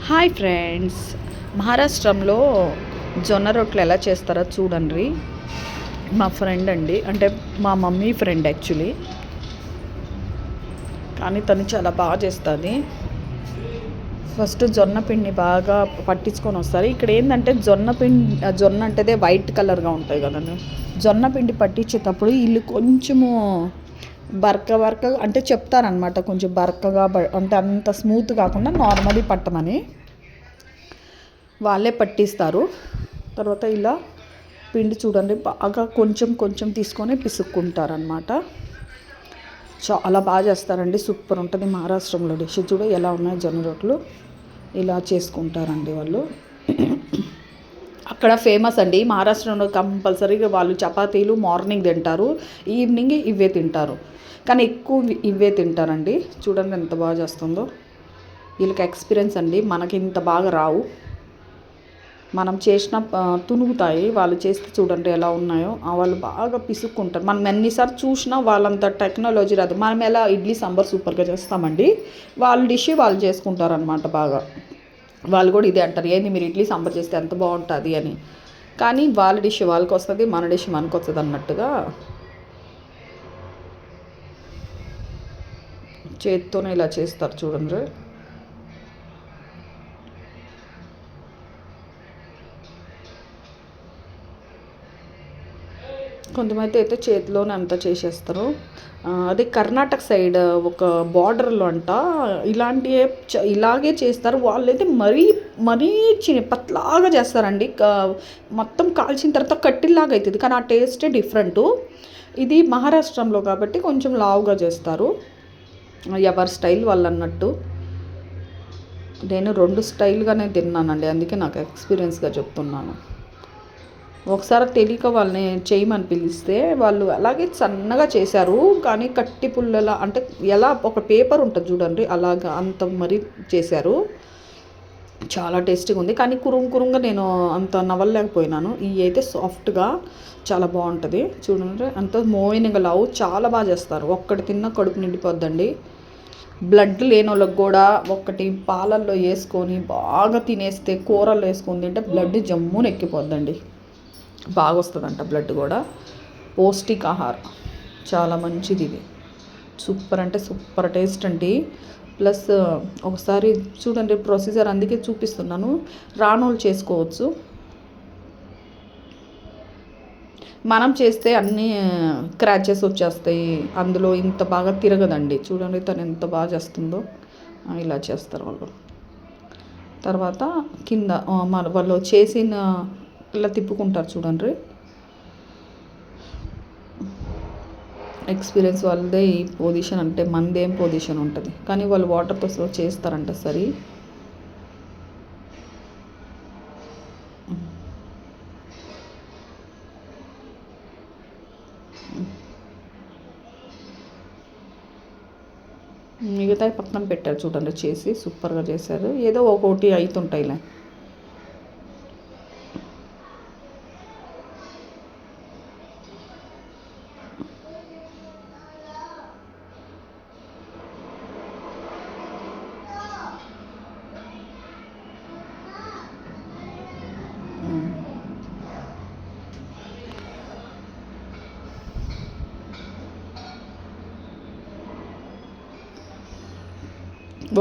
Hi friends, మహారాష్ట్రలో జొన్న రొట్టెలు ఎలా చేస్తారో చూడండి. మా ఫ్రెండ్ అండి, అంటే మా మమ్మీ ఫ్రెండ్ యాక్చువల్లీ, కానీ తను చాలా బాగా చేస్తుంది. ఫస్ట్ జొన్న పిండిని బాగా పట్టించుకొని వస్తారు. ఇక్కడ ఏంటంటే జొన్న అంటేదే వైట్ కలర్గా ఉంటుంది కదండి. జొన్న పిండి పట్టించేటప్పుడు వీళ్ళు కొంచెము బరక అంటే చెప్తారనమాట, కొంచెం బరకగా అంటే అంత స్మూత్ కాకుండా నార్మల్లీ పట్టమని వాళ్ళే పట్టిస్తారు. తర్వాత ఇలా పిండి చూడండి బాగా కొంచెం కొంచెం తీసుకొని పిసుక్కుంటారనమాట. చాలా బాగా చేస్తారండి, సూపర్ ఉంటుంది. మహారాష్ట్రంలో డిష్ చూడ ఎలా ఉన్నాయి జొన్న రొట్టెలు, ఇలా చేసుకుంటారండి వాళ్ళు. అక్కడ ఫేమస్ అండి మహారాష్ట్రలో. కంపల్సరీగా వాళ్ళు చపాతీలు మార్నింగ్ తింటారు, ఈవినింగ్ ఇవే తింటారు, కానీ ఎక్కువ ఇవే తింటారండి. చూడండి ఎంత బాగా చేస్తుందో. వీళ్ళకి ఎక్స్పీరియన్స్ అండి, మనకి ఇంత బాగా రావు. మనం చేసిన తునుగుతాయి, వాళ్ళు చేస్తే చూడండి ఎలా ఉన్నాయో. వాళ్ళు బాగా పిసుక్కుంటారు. మనం ఎన్నిసార్లు చూసినా వాళ్ళంత టెక్నాలజీ రాదు. మనం ఎలా ఇడ్లీ సాంబార్ సూపర్గా చేస్తామండి, వాళ్ళ డిష్ వాళ్ళు చేసుకుంటారనమాట బాగా. వాళ్ళు కూడా ఇదే అంటారు, ఏంది మీరు ఇడ్లీ సాంబార్ చేస్తే ఎంత బాగుంటుంది అని. కానీ వాళ్ళ డిష్ వాళ్ళకి వస్తుంది, మన డిష్ మనకు వస్తుంది అన్నట్టుగా చేత్తోనే ఇలా చేస్తారు చూడండి. కొంతమంది అయితే చేతిలోనే అంతా చేసేస్తారు. అదే కర్ణాటక సైడ్ ఒక బార్డర్లో అంట ఇలాగే చేస్తారు. వాళ్ళైతే మరీ మరీ పట్లాగా చేస్తారండి. మొత్తం కాల్చిన తర్వాత కట్టిల్లాగా అవుతుంది, కానీ ఆ టేస్టే డిఫరెంటు. ఇది మహారాష్ట్రంలో కాబట్టి కొంచెం లావుగా చేస్తారు, ఎవరి స్టైల్ వాళ్ళు అన్నట్టు. నేను 2 స్టైల్గానే తిన్నానండి, అందుకే నాకు ఎక్స్పీరియన్స్గా చెప్తున్నాను. ఒకసారి తెలియక వాళ్ళని చేయమని పిలిస్తే వాళ్ళు అలాగే సన్నగా చేశారు, కానీ కట్టి పుల్లలా అంటే ఎలా ఒక పేపర్ ఉంటుంది చూడండి, అలాగా అంత మరీ చేశారు. చాలా టేస్టీగా ఉంది, కానీ కురుంగా నేను అంత నవ్వలేకపోయినాను. ఇవి అయితే సాఫ్ట్గా చాలా బాగుంటుంది చూడండి. అంత మోయినగా లావు, చాలా బాగా చేస్తారు. ఒక్కటి తిన్నా కడుపు నిండిపోద్దండి. బ్లడ్ లేని వాళ్ళకి కూడా ఒక్కటి పాలల్లో వేసుకొని బాగా తినేస్తే, కూరల్లో వేసుకొని తింటే బ్లడ్ జమ్మున ఎక్కిపోద్దండి, బాగా వస్తుందంట బ్లడ్ కూడా. పౌష్టికాహారం చాలా మంచిది ఇది. సూపర్ అంటే సూపర్ టేస్ట్ అండి. ప్లస్ ఒకసారి చూడండి ప్రొసీజర్, అందుకే చూపిస్తున్నాను. రానోళ్ళు చేసుకోవచ్చు. మనం చేస్తే అన్నీ క్రాచెస్ వచ్చేస్తాయి, అందులో ఇంత బాగా తిరగదండి. చూడండి తను ఎంత బాగా చేస్తుందో. ఇలా చేస్తారు వాళ్ళు. తర్వాత కింద వాళ్ళు చేసిన ఇలా తిప్పుకుంటారు చూడండి. ఎక్స్పీరియన్స్ వాళ్ళదే ఈ పొజిషన్, అంటే మనదేం పొజిషన్ ఉంటుంది, కానీ వాళ్ళు వాటర్తో చేస్తారంట సరే. మిగతా పక్కన పెట్టారు చూడండి, చేసి సూపర్గా చేశారు. ఏదో ఒక్కోటి అవుతుంటాయిలే.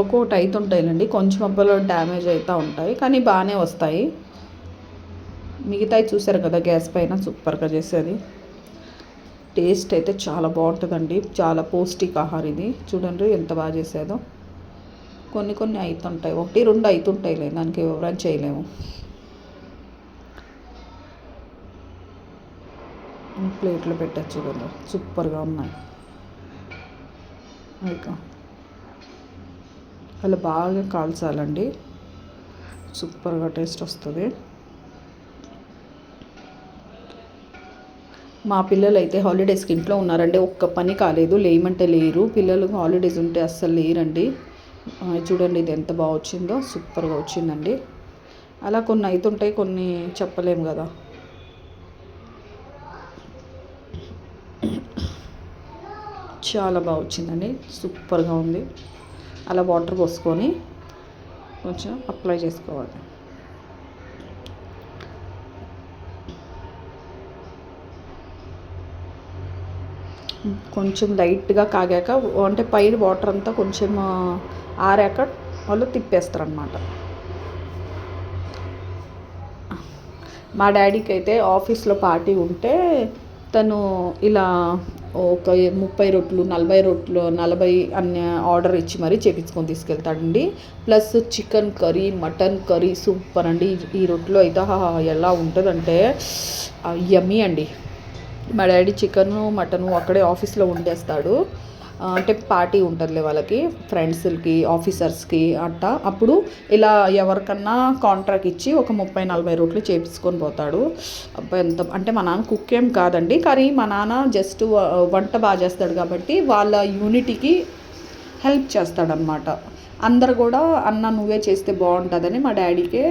ఒక్కొక్కటి అవుతుంటాయిలండి, కొంచెం అబ్బలో డ్యామేజ్ అవుతూ ఉంటాయి, కానీ బాగానే వస్తాయి. మిగతాయి చూసారు కదా గ్యాస్ పైన సూపర్గా చేసేది. టేస్ట్ అయితే చాలా బాగుంటుందండి, చాలా పౌష్టికాహారం ఇది. చూడండి ఎంత బాగా చేసేదో. కొన్ని అవుతుంటాయి, 1-2 అవుతుంటాయిలే, దానికి ఎవరైనా చేయలేము. ప్లేట్లో పెట్టచ్చు చూడండి, సూపర్గా ఉన్నాయి. ఇంకా అలా బాగా కాల్చాలండి, సూపర్గా టేస్ట్ వస్తుంది. మా పిల్లలు అయితే హాలిడేస్కి ఇంట్లో ఉన్నారండి, ఒక్క పని కాలేదు, లేమంటే లేరు. పిల్లలకు హాలిడేస్ ఉంటే అస్సలు లేరండి. చూడండి ఇది ఎంత బాగా వచ్చిందో, సూపర్గా వచ్చిందండి. అలా కొన్ని అవుతుంటాయి, కొన్ని చెప్పలేము కదా. చాలా బాగా వచ్చిందండి, సూపర్గా ఉంది. అలా వాటర్ పోసుకొని కొంచెం అప్లై చేసుకోవాలి. కొంచెం లైట్గా కాగాక అంటే పైన వాటర్ అంతా కొంచెం ఆరాక వాళ్ళు తిప్పేస్తారనమాట. మా డాడీకి అయితే ఆఫీస్లో పార్టీ ఉంటే తను ఇలా ఒక 30 రొట్లు 40 రొట్లు 40 అన్ని ఆర్డర్ ఇచ్చి మరీ చేపించుకొని తీసుకెళ్తాడండి. Plus chicken curry mutton curry super అండి. ఈ రొట్టెలో అయితే ఎలా ఉంటుందంటే యమ్మీ అండి. మా డాడీ చికెను మటను అక్కడే ఆఫీస్లో వండేస్తాడు. అంటే పార్టీ ఉంటుందిలే వాళ్ళకి, ఫ్రెండ్స్కి ఆఫీసర్స్కి అట్టా. అప్పుడు ఇలా ఎవరికన్నా కాంట్రాక్ట్ ఇచ్చి ఒక 30-40 రోట్లు చేపించుకొని పోతాడు. ఎంత అంటే మా నాన్న కుక్ ఏం కాదండి, కానీ మా నాన్న జస్ట్ వంట బాగా చేస్తాడు కాబట్టి వాళ్ళ యూనిటీకి హెల్ప్ చేస్తాడనమాట. అందరు కూడా అన్న నువ్వే చేస్తే బాగుంటుందని మా డాడీకే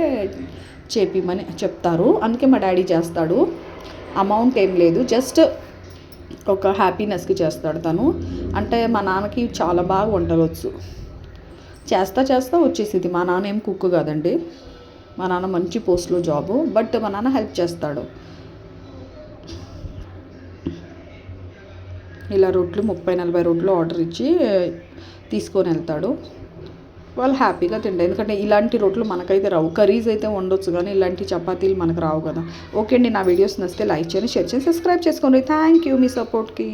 చేపిమని చెప్తారు. అందుకే మా డాడీ చేస్తాడు. అమౌంట్ ఏం లేదు, జస్ట్ ఒక హ్యాపీనెస్కి చేస్తాడు తను. అంటే మా నాన్నకి చాలా బాగా వంటలు వచ్చు. చేస్తా వచ్చేసింది. మా నాన్న ఏం కుక్ కాదండి, మా నాన్న మంచి పోస్ట్లో జాబు, బట్ మా నాన్న హెల్ప్ చేస్తాడు. ఇలా రొట్లు 30-40 రొట్లు ఆర్డర్ ఇచ్చి తీసుకొని వెళ్తాడు. వాళ్ళు హ్యాపీగా తింటారు. ఎందుకంటే ఇలాంటి రొట్లు మనకైతే రావు. కర్రీస్ అయితే వండొచ్చు కానీ ఇలాంటి చపాతీలు మనకు రావు కదా. ఓకే అండి, నా వీడియోస్ నచ్చితే లైక్ చేయండి, షేర్ చేయండి, సబ్స్క్రైబ్ చేసుకోండి. థ్యాంక్ యూ మీ సపోర్ట్కి.